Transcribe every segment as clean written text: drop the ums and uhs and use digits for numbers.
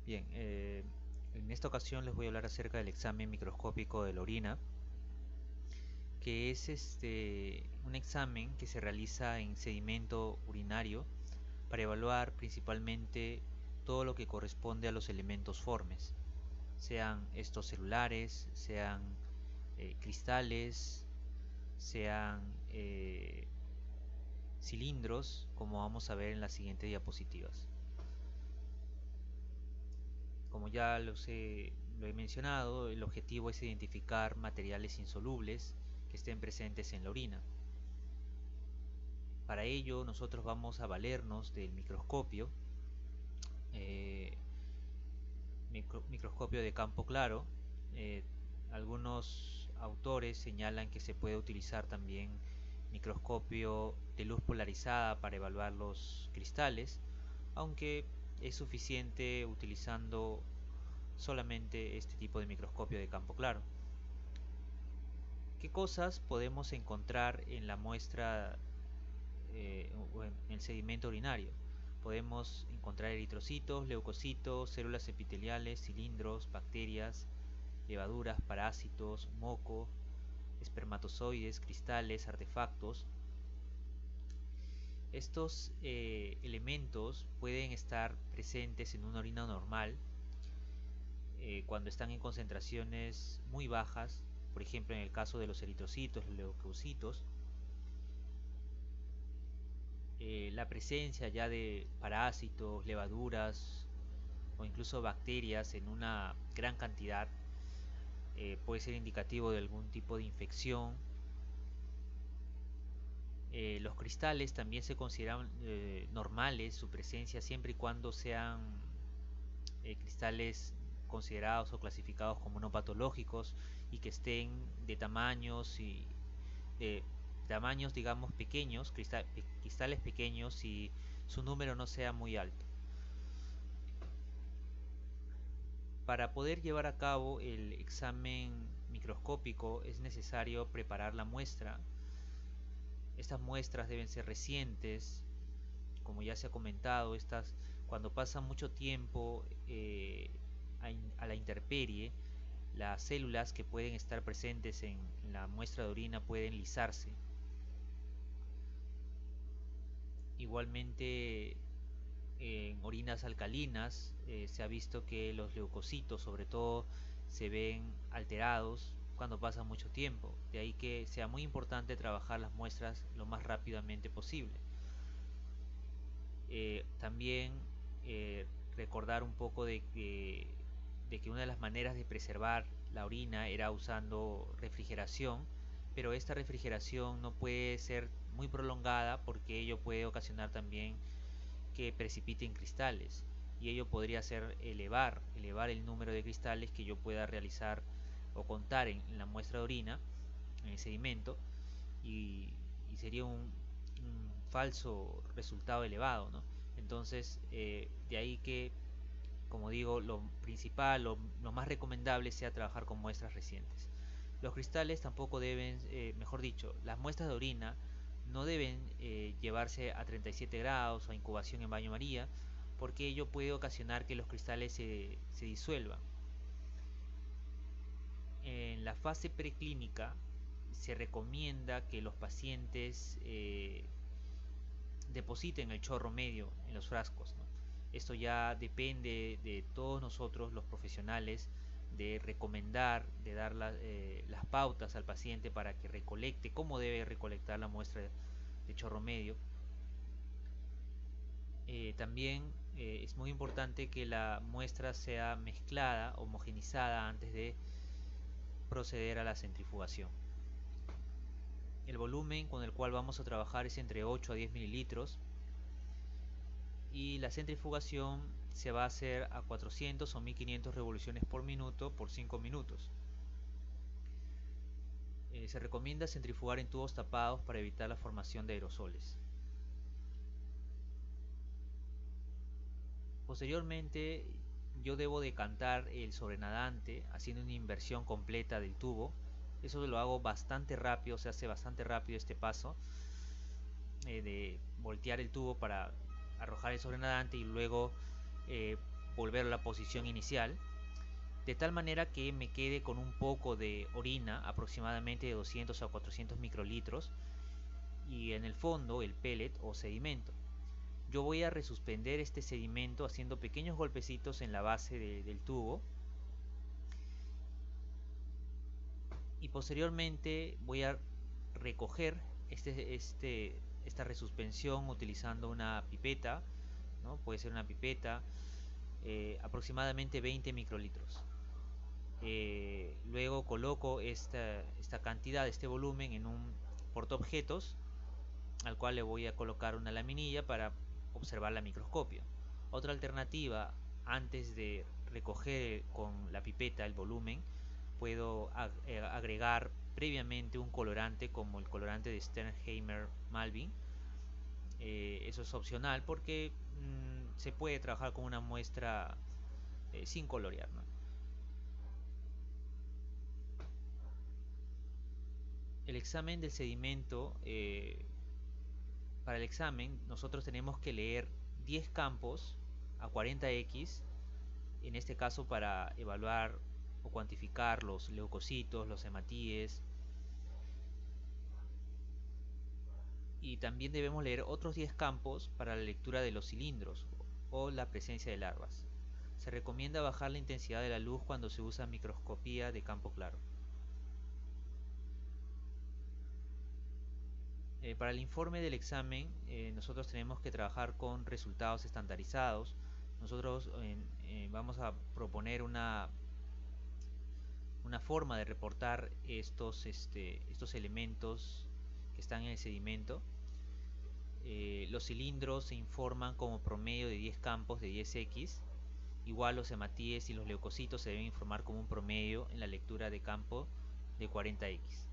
Bien, en esta ocasión les voy a hablar acerca del examen microscópico de la orina, que es un examen que se realiza en sedimento urinario para evaluar principalmente todo lo que corresponde a los elementos formes, sean estos celulares, sean cristales, sean cilindros, como vamos a ver en las siguientes diapositivas. Como ya lo he mencionado, el objetivo es identificar materiales insolubles que estén presentes en la orina. Para ello nosotros vamos a valernos del microscopio, eh, microscopio de campo claro. Eh, Algunos autores señalan que se puede utilizar también microscopio de luz polarizada para evaluar los cristales, aunque es suficiente utilizando solamente este tipo de microscopio de campo claro. ¿Qué cosas podemos encontrar en la muestra o en el sedimento urinario? Podemos encontrar eritrocitos, leucocitos, células epiteliales, cilindros, bacterias, levaduras, parásitos, moco, espermatozoides, cristales, artefactos. Estos elementos pueden estar presentes en una orina normal cuando están en concentraciones muy bajas, por ejemplo en el caso de los eritrocitos, los leucocitos. La presencia ya de parásitos, levaduras o incluso bacterias en una gran cantidad puede ser indicativo de algún tipo de infección. Los cristales también se consideran normales, su presencia, siempre y cuando sean cristales considerados o clasificados como no patológicos y que estén de de tamaños digamos pequeños, cristales pequeños, y su número no sea muy alto. Para poder llevar a cabo el examen microscópico es necesario preparar la muestra. Estas muestras deben ser recientes, como ya se ha comentado. Cuando pasa mucho tiempo a la intemperie, las células que pueden estar presentes en la muestra de orina pueden lisarse. Igualmente, en orinas alcalinas se ha visto que los leucocitos sobre todo se ven alterados cuando pasa mucho tiempo. De ahí que sea muy importante trabajar las muestras lo más rápidamente posible. También recordar un poco de que una de las maneras de preservar la orina era usando refrigeración, pero esta refrigeración no puede ser muy prolongada porque ello puede ocasionar también que precipiten cristales, y ello podría ser elevar el número de cristales que yo pueda realizar o contar en la muestra de orina, en el sedimento, y, y sería un falso resultado elevado, ¿no? Entonces, de ahí que, como digo, lo principal, lo más recomendable sea trabajar con muestras recientes. Los cristales tampoco deben, mejor dicho, las muestras de orina no deben llevarse a 37 grados o a incubación en baño María, porque ello puede ocasionar que los cristales se disuelvan. En la fase preclínica se recomienda que los pacientes depositen el chorro medio en los frascos, ¿no? Esto ya depende de todos nosotros, los profesionales, de recomendar, de dar las pautas al paciente para que recolecte, cómo debe recolectar la muestra de chorro medio. También es muy importante que la muestra sea mezclada, homogenizada antes de proceder a la centrifugación. El volumen con el cual vamos a trabajar es entre 8 a 10 mililitros, y la centrifugación se va a hacer a 400 o 1500 revoluciones por minuto por 5 minutos. Se recomienda centrifugar en tubos tapados para evitar la formación de aerosoles. Posteriormente, yo debo decantar el sobrenadante haciendo una inversión completa del tubo. Eso lo hago bastante rápido, se hace bastante rápido este paso de voltear el tubo para arrojar el sobrenadante y luego volver a la posición inicial, de tal manera que me quede con un poco de orina, aproximadamente de 200 a 400 microlitros, y en el fondo el pellet o sedimento. Yo voy a resuspender este sedimento haciendo pequeños golpecitos en la base del tubo, y posteriormente voy a recoger esta resuspensión utilizando una pipeta, ¿no? Puede ser una pipeta, aproximadamente 20 microlitros. Luego coloco esta cantidad, este volumen en un portaobjetos al cual le voy a colocar una laminilla para observar a microscopio. Otra alternativa, antes de recoger con la pipeta el volumen, puedo agregar previamente un colorante como el colorante de Sternheimer Malvin. Eso es opcional porque se puede trabajar con una muestra sin colorear, ¿no? El examen del sedimento, para el examen nosotros tenemos que leer 10 campos a 40x, en este caso para evaluar o cuantificar los leucocitos, los hematíes, y también debemos leer otros 10 campos para la lectura de los cilindros o la presencia de larvas. Se recomienda bajar la intensidad de la luz cuando se usa microscopía de campo claro. Para el informe del examen, nosotros tenemos que trabajar con resultados estandarizados. Nosotros vamos a proponer una forma de reportar estos elementos que están en el sedimento. Los cilindros se informan como promedio de 10 campos de 10x. Igual los hematíes y los leucocitos se deben informar como un promedio en la lectura de campo de 40x.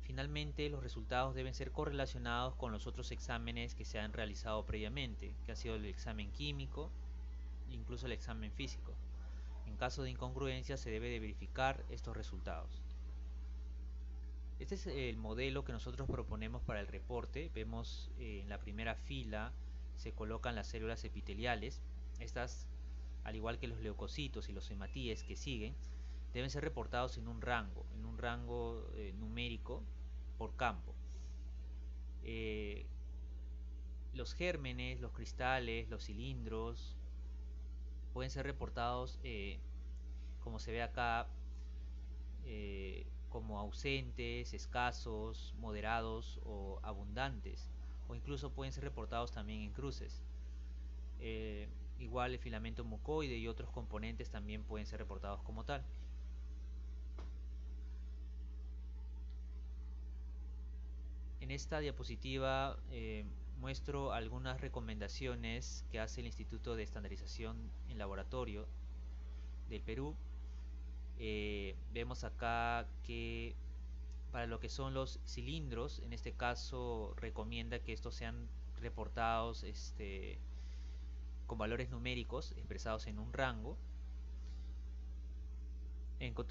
Finalmente, los resultados deben ser correlacionados con los otros exámenes que se han realizado previamente, que ha sido el examen químico e incluso el examen físico. En caso de incongruencia, se debe de verificar estos resultados. Este es el modelo que nosotros proponemos para el reporte. Vemos en la primera fila se colocan las células epiteliales. Estas, al igual que los leucocitos y los hematíes que siguen, deben ser reportados en un rango numérico por campo. Los gérmenes, los cristales, los cilindros pueden ser reportados, como se ve acá, como ausentes, escasos, moderados o abundantes, o incluso pueden ser reportados también en cruces. Igual el filamento mucoide y otros componentes también pueden ser reportados como tal. En esta diapositiva muestro algunas recomendaciones que hace el Instituto de Estandarización en Laboratorio del Perú. Vemos acá que para lo que son los cilindros, en este caso recomienda que estos sean reportados con valores numéricos expresados en un rango,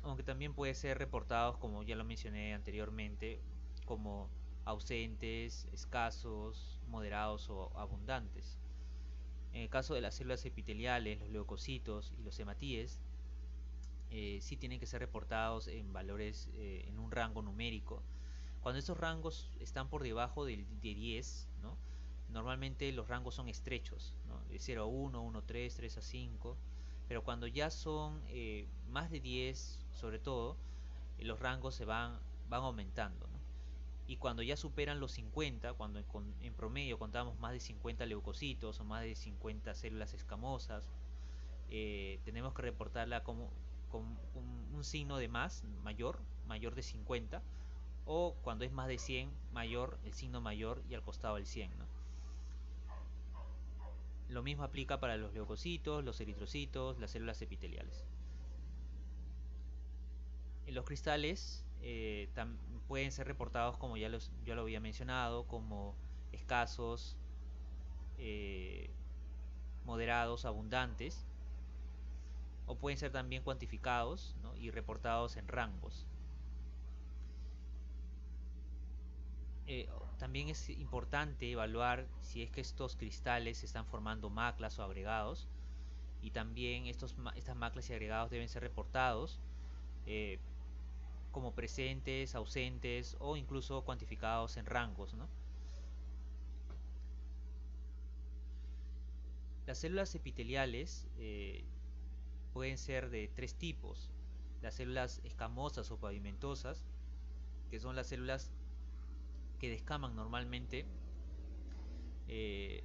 aunque también puede ser reportados, como ya lo mencioné anteriormente, como ausentes, escasos, moderados o abundantes. En el caso de las células epiteliales, los leucocitos y los hematíes, sí tienen que ser reportados en valores en un rango numérico. Cuando estos rangos están por debajo de 10, ¿no? Normalmente los rangos son estrechos, ¿no? De 0 a 1, 1 a 3, 3 a 5, pero cuando ya son más de 10, sobre todo, los rangos se van aumentando, ¿no? Y cuando ya superan los 50, cuando en promedio contamos más de 50 leucocitos o más de 50 células escamosas, tenemos que reportarla con un signo de mayor de 50, o cuando es más de 100, mayor, el signo mayor y al costado el 100, ¿no? Lo mismo aplica para los leucocitos, los eritrocitos, las células epiteliales. En los cristales pueden ser reportados, como ya lo había mencionado, como escasos, moderados, abundantes, o pueden ser también cuantificados, ¿no? Y reportados en rangos. También es importante evaluar si es que estos cristales se están formando maclas o agregados, y también estas maclas y agregados deben ser reportados eh, como presentes, ausentes o incluso cuantificados en rangos, ¿no? Las células epiteliales pueden ser de tres tipos: las células escamosas o pavimentosas, que son las células que descaman normalmente, eh,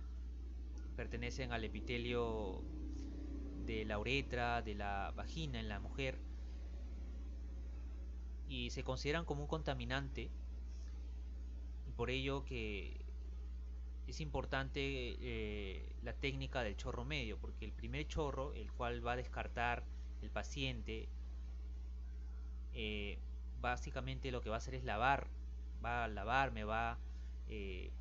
pertenecen al epitelio de la uretra, de la vagina en la mujer, y se consideran como un contaminante, y por ello que es importante la técnica del chorro medio, porque el primer chorro, el cual va a descartar el paciente, eh, básicamente lo que va a hacer es va a lavarme, va a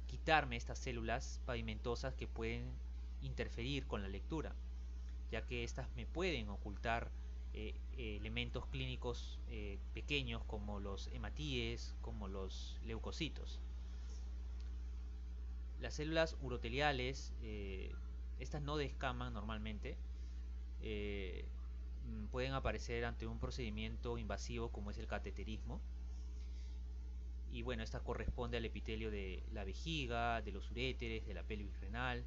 quitarme estas células pavimentosas que pueden interferir con la lectura, ya que estas me pueden ocultar elementos clínicos pequeños como los hematíes, como los leucocitos. Las células uroteliales, estas no descaman normalmente, eh, pueden aparecer ante un procedimiento invasivo como es el cateterismo. Y bueno, esta corresponde al epitelio de la vejiga, de los uréteres, de la pelvis renal.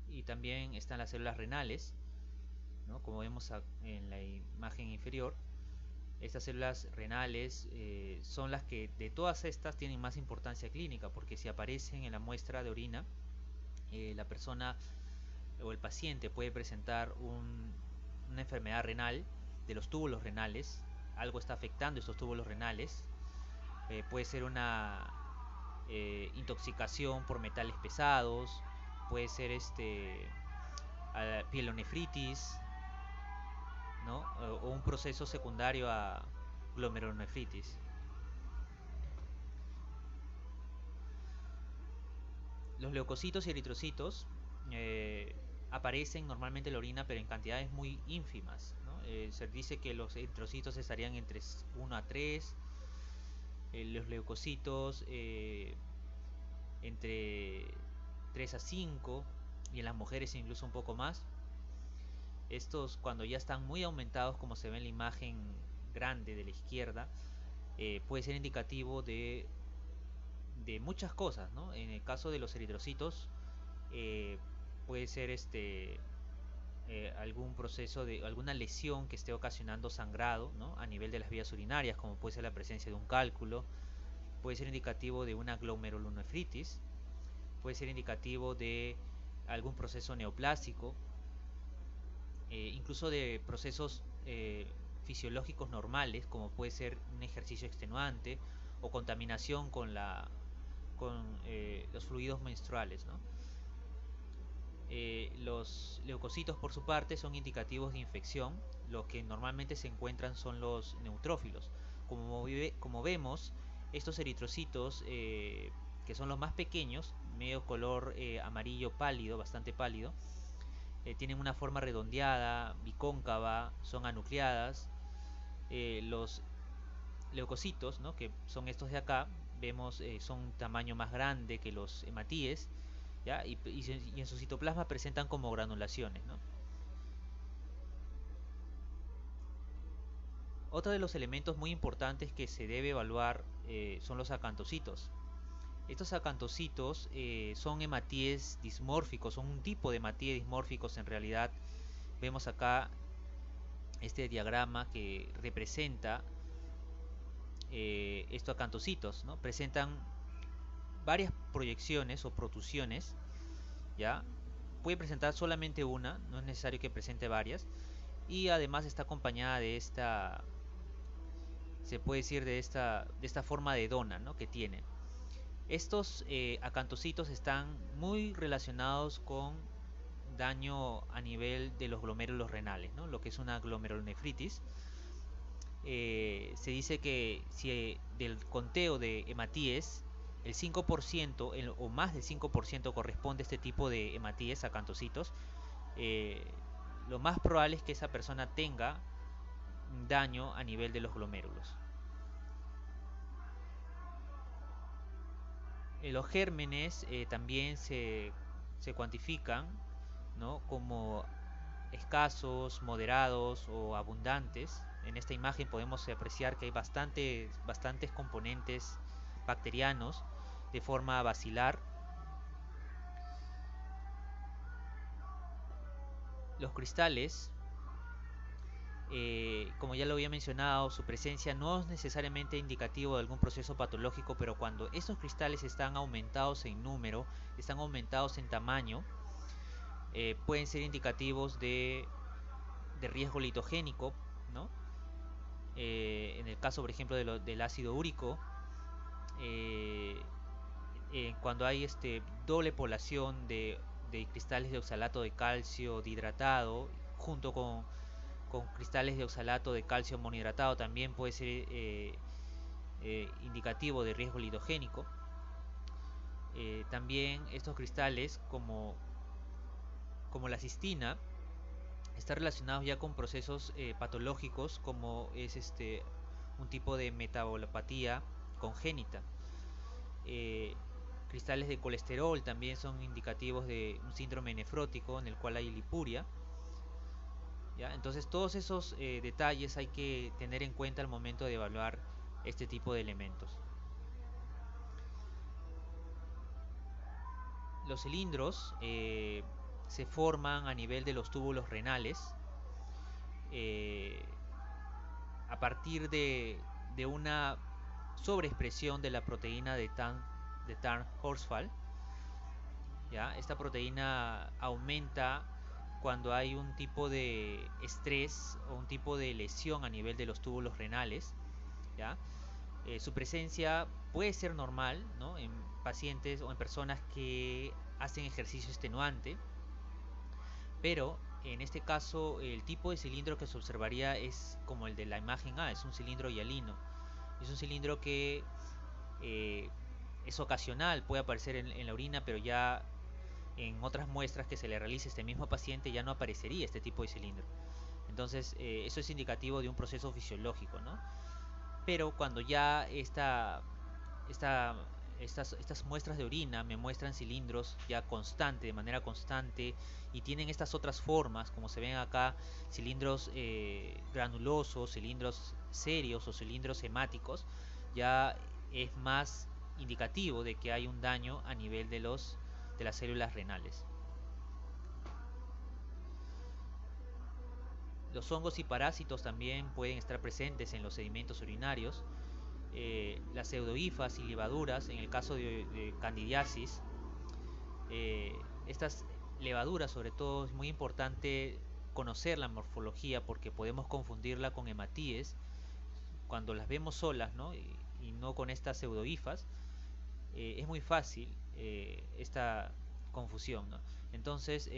Y también están las células renales, ¿no? Como vemos en la imagen inferior. Estas células renales son las que de todas estas tienen más importancia clínica, porque si aparecen en la muestra de orina, la persona o el paciente puede presentar una enfermedad renal de los túbulos renales. Algo está afectando estos túbulos renales. Puede ser una intoxicación por metales pesados, puede ser pielonefritis, ¿no? O un proceso secundario a glomerulonefritis. Los leucocitos y eritrocitos aparecen normalmente en la orina, pero en cantidades muy ínfimas, ¿no? Se dice que los eritrocitos estarían entre 1 a 3, los leucocitos entre 3 a 5, y en las mujeres incluso un poco más. Estos, cuando ya están muy aumentados, como se ve en la imagen grande de la izquierda, puede ser indicativo de muchas cosas, ¿no? En el caso de los eritrocitos, eh, puede ser algún proceso de alguna lesión que esté ocasionando sangrado, ¿no? A nivel de las vías urinarias, como puede ser la presencia de un cálculo. Puede ser indicativo de una glomerulonefritis, puede ser indicativo de algún proceso neoplásico, incluso de procesos fisiológicos normales, como puede ser un ejercicio extenuante o contaminación con los fluidos menstruales, ¿no? Los leucocitos, por su parte, son indicativos de infección. Los que normalmente se encuentran son los neutrófilos. Como vemos, estos eritrocitos, que son los más pequeños, medio color amarillo pálido, bastante pálido, tienen una forma redondeada, bicóncava, son anucleadas. Los leucocitos, ¿no?, que son estos de acá, vemos son un tamaño más grande que los hematíes, ¿ya? Y en su citoplasma presentan como granulaciones, ¿no? Otro de los elementos muy importantes que se debe evaluar son los acantocitos. Estos acantocitos son hematíes dismórficos, son un tipo de hematíes dismórficos en realidad. Vemos acá este diagrama que representa estos acantocitos, ¿no? Presentan varias proyecciones o protusiones, ¿ya? Puede presentar solamente una, no es necesario que presente varias, y además está acompañada de esta, se puede decir, de esta forma de dona, ¿no?, que tiene. Estos acantocitos están muy relacionados con daño a nivel de los glomérulos renales, ¿no?, lo que es una glomerulonefritis. Se dice que si del conteo de hematíes el 5% o más del 5% corresponde a este tipo de hematíes, acantocitos, eh, lo más probable es que esa persona tenga daño a nivel de los glomérulos. Los gérmenes también se cuantifican, ¿no?, como escasos, moderados o abundantes. En esta imagen podemos apreciar que hay bastantes componentes bacterianos de forma basilar. Los cristales, como ya lo había mencionado, su presencia no es necesariamente indicativo de algún proceso patológico, pero cuando estos cristales están aumentados en número, están aumentados en tamaño, pueden ser indicativos de riesgo litogénico, ¿no? En el caso, por ejemplo, del ácido úrico, eh, cuando hay doble población de cristales de oxalato de calcio dihidratado, junto con cristales de oxalato de calcio monohidratado, también puede ser indicativo de riesgo litogénico. También estos cristales, como la cistina, están relacionados ya con procesos patológicos, como es un tipo de metabolopatía congénita. Eh, Cristales de colesterol también son indicativos de un síndrome nefrótico en el cual hay lipuria, ¿ya? Entonces todos esos detalles hay que tener en cuenta al momento de evaluar este tipo de elementos. Los cilindros se forman a nivel de los túbulos renales, eh, a partir de una sobreexpresión de la proteína de Tarn-Horsfall. ¿Ya? Esta proteína aumenta cuando hay un tipo de estrés o un tipo de lesión a nivel de los túbulos renales, ¿ya? Su presencia puede ser normal, ¿no?, en pacientes o en personas que hacen ejercicio extenuante, pero en este caso el tipo de cilindro que se observaría es como el de la imagen A, es un cilindro hialino. Es un cilindro que eh, es ocasional, puede aparecer en la orina, pero ya en otras muestras que se le realice a este mismo paciente ya no aparecería este tipo de cilindro. Entonces eso es indicativo de un proceso fisiológico, ¿no? Pero cuando ya esta, estas muestras de orina me muestran cilindros ya de manera constante, y tienen estas otras formas, como se ven acá, cilindros granulosos, cilindros serios o cilindros hemáticos, ya es más indicativo de que hay un daño a nivel de las células renales. Los hongos y parásitos también pueden estar presentes en los sedimentos urinarios. Las pseudohifas y levaduras, en el caso de candidiasis, estas levaduras, sobre todo, es muy importante conocer la morfología, porque podemos confundirla con hematíes cuando las vemos solas, ¿no?, y no con estas pseudohifas. Es muy fácil esta confusión, ¿no? Entonces,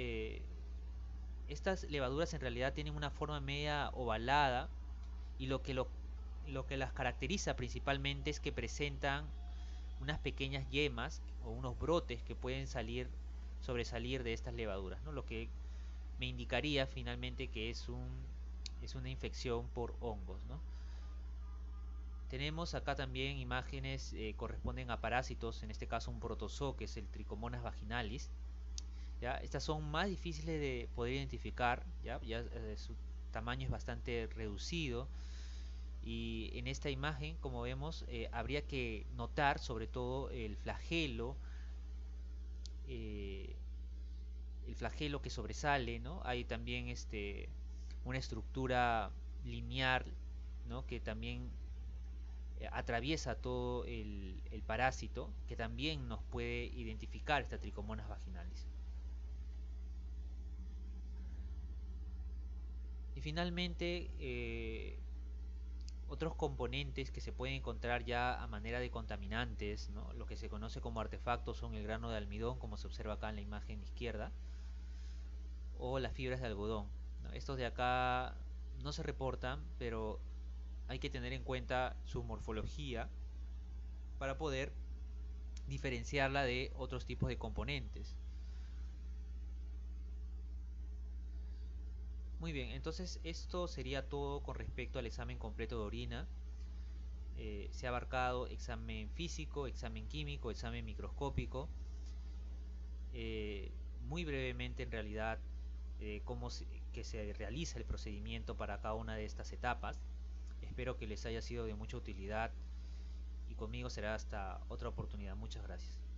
estas levaduras en realidad tienen una forma media ovalada, y lo que las caracteriza principalmente es que presentan unas pequeñas yemas o unos brotes que pueden sobresalir de estas levaduras, ¿no? Lo que me indicaría finalmente que es una infección por hongos, ¿no? Tenemos acá también imágenes corresponden a parásitos, en este caso un protozoo, que es el Trichomonas vaginalis, ¿ya? Estas son más difíciles de poder identificar, su tamaño es bastante reducido, y en esta imagen, como vemos, habría que notar sobre todo eh, el flagelo que sobresale, ¿no? Hay también una estructura lineal, ¿no?, que también atraviesa todo el parásito, que también nos puede identificar esta Trichomonas vaginalis. Y finalmente, otros componentes que se pueden encontrar ya a manera de contaminantes, ¿no?, lo que se conoce como artefactos, son el grano de almidón, como se observa acá en la imagen izquierda, o las fibras de algodón, ¿no? Estos de acá no se reportan, pero hay que tener en cuenta su morfología para poder diferenciarla de otros tipos de componentes. Muy bien, entonces esto sería todo con respecto al examen completo de orina. Se ha abarcado examen físico, examen químico, examen microscópico, muy brevemente en realidad que se realiza el procedimiento para cada una de estas etapas. Espero que les haya sido de mucha utilidad y conmigo será hasta otra oportunidad. Muchas gracias.